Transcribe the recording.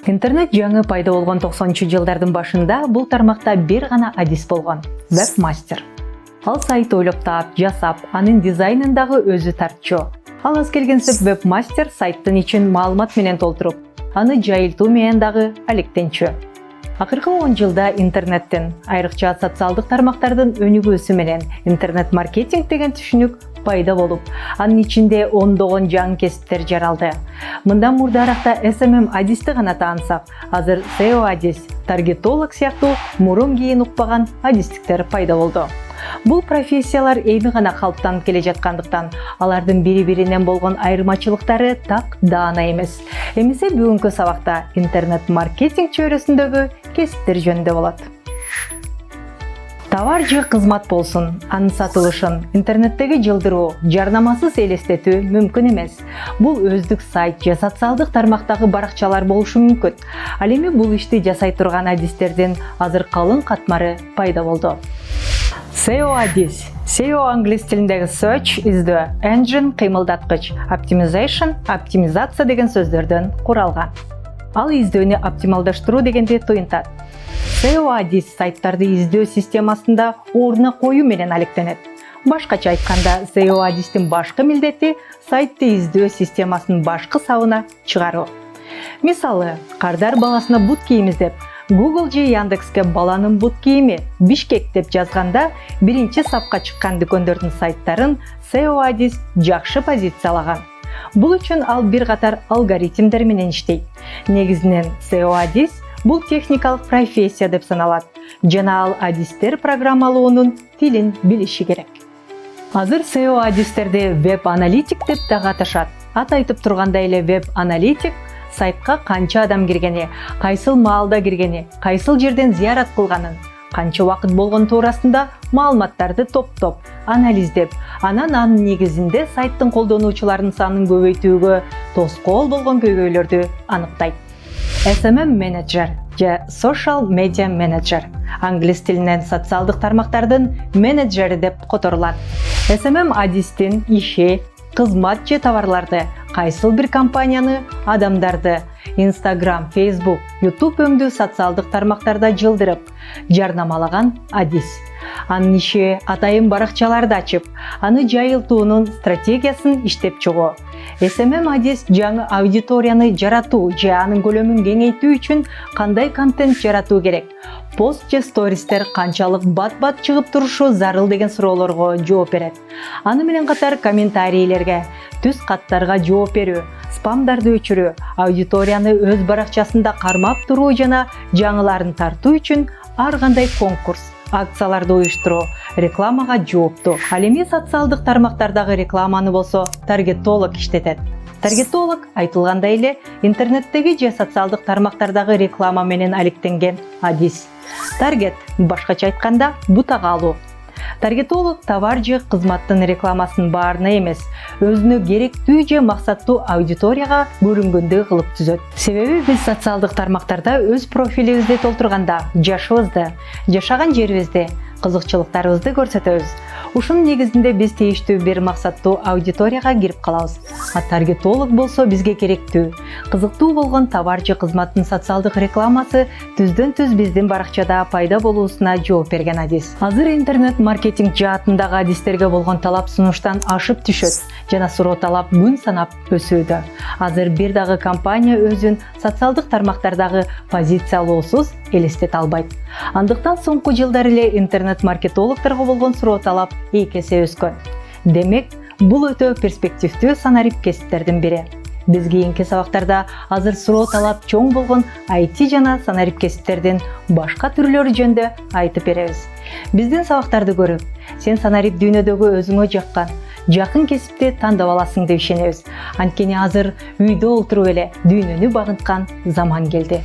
Интернет жаңы пайда болгон 90-жылдардын башында бул тармакта бир гана адис болгон — вебмастер. Ал сайт ойлоп таап, жасап, анын дизайнын дагы өзү тартчу. Ал аз келгенсип вебмастер сайттын ичин маалымат менен толтуруп, аны жайылтуу менен дагы алектенчү. Акыркы 10 жылда интернеттен, айрыкча социалдык тармактардын өнүгүүсү менен интернет-маркетинг деген түшүнүк пайда болуп, анын ичинде ондогон жаңы кесиптер жаралды. Мындан мурдаракта SMM адисти гана таансак, азыр SEO адис, таргетолог сыяктуу мурун кийин укпаган адистиктер пайда болду. Бул профессиялар эми гана калыптанып келе жаткандыктан, алардын бири-биринен болгон айырмачылыктары так даана эмес. Эмесе бүгүнкү сабакта интернет-маркетинг чөйрөсүндөгү кесиптер жөнүндө болот. Товар же кызмат болсун, анын сатылышын интернеттеги жылдыруу, жарнамасыз элестетүү мүмкүн эмес. Бул өздүк сайт же социалдык тармактагы баракчалар болушу мүмкүн. Ал эми бул ишти жасай турган адистердин азыр калың катмары пайда болду. SEO адис. SEO англис тилиндеги search, издөө, engine кыймылдаткыч, optimization, оптимизация деген сөздөрдөн куралган. Ал издөөнү оптималдаштыруу дегенди туюнтат. SEO адис сайттарды издөө системасында ордуна коюу менен алектенет. Башкача айтканда, SEO адистин башкы милдети сайтты издөө системасынын башкы сабына чыгаруу. Мисалы, кардар баласына бут кийим издеп, Google же Яндекске баланын бут кийими Бишкек деп жазганда, биринчи сапка чыккан дүкөндөрдүн сайттарын SEO адис жакшы позициялаган. Бул үчүн ал бир катар алгоритмдер менен иштейт. Негизинен SEO адис бул техникалык профессия деп саналат. Жана ал адистер программалоонун тилин билиши керек. Азыр SEO адистерди веб-аналитик деп дагы аташат. Ат айтып тургандай эле веб-аналитик сайтка канча адам киргени, кайсыл маалда киргени, кайсыл жерден зыярат кылганын, канча убакыт болгон туурасында маалыматтарды топтоп, анализдеп, анан анын негизинде сайттын колдонуучуларынын санын көбөйтүүгө тоскоол болгон көйгөйлөрдү аныктайт. SMM менеджер же social media manager, англис тилинен социалдык тармактардын менеджери деп которулат. SMM адистин иши кызмат же товарларды, кайсыл бир компанияны, адамдарды Instagram, Facebook, YouTube өңдүү социалдык тармактарда жылдырып, жарнамалаган адис. Анын иши атайын баракчаларды ачып, аны жайылтуунун стратегиясын иштеп чыгуу. SMM адис жаңы аудиторияны жаратуу же анын көлөмүн кеңейтүү үчүн кандай контент жаратуу керек? Пост же стористер канчалык бат-бат чыгып турушу зарыл деген суроолорго жооп берет. Аны менен катар комментарийлерге, түз каттарга жооп берүү, спамдарды өчүрүү, аудиторияны өз баракчасында кармап туруу жана жаңыларын тартуу үчүн ар кандай конкурс, акцияларды уюштуруу, рекламага жоопту. Ал эми социалдык тармактардагы рекламаны болсо таргетолог иштетет. Таргетолог айтылгандай эле интернеттеги же социалдык тармактардагы реклама менен алектенген адис. Таргет, башкача айтканда, бутак алуу. Таргетолог товар же кызматтын рекламасын баарына эмес, өзүнө керектүү же максаттуу аудиторияга көрүнгөндөй кылып түзөт. Себеби биз социалдык тармактарда өз профилибизди толтурганда жашыбызды, жашаган жерибизди, кызыкчылыктарыбызды көрсөтөбүз. Ушунун негизинде биз тийиштүү бир максаттуу аудиторияга кирип калабыз. А таргетолог болсо бизге керектүү, кызыктуу болгон товар же кызматтын социалдык рекламасы түздөн-түз биздин баракчада пайда болуусуна жооп берген адис. Азыр интернет-маркетинг жаатындагы адистерге болгон талап сунуштан ашып түшөт жана суроо талап күн санап өсүүдө. Азыр бир дагы компания өзүн социалдык тармактардагы позициялоосуз элестете албайт. Андыктан соңку жылдары эле интернет-маркетологдорго болгон суроо талап 2 эсе өскөн. Демек, бул өтө перспективдүү санарип кесиптердин бири. Биз кийинки сабактарда азыр суроо талап чоң болгон IT жана санарип кесиптердин башка түрлөрү жөнүндө айтып беребиз. Биздин сабактарды көрүп, сен санарип дүйнөдөгү өзүңө жакын кесипти тандап аласың деп ишенебиз. Анткени азыр үйдө олтуруп эле дүйнөнү багынткан заман келди.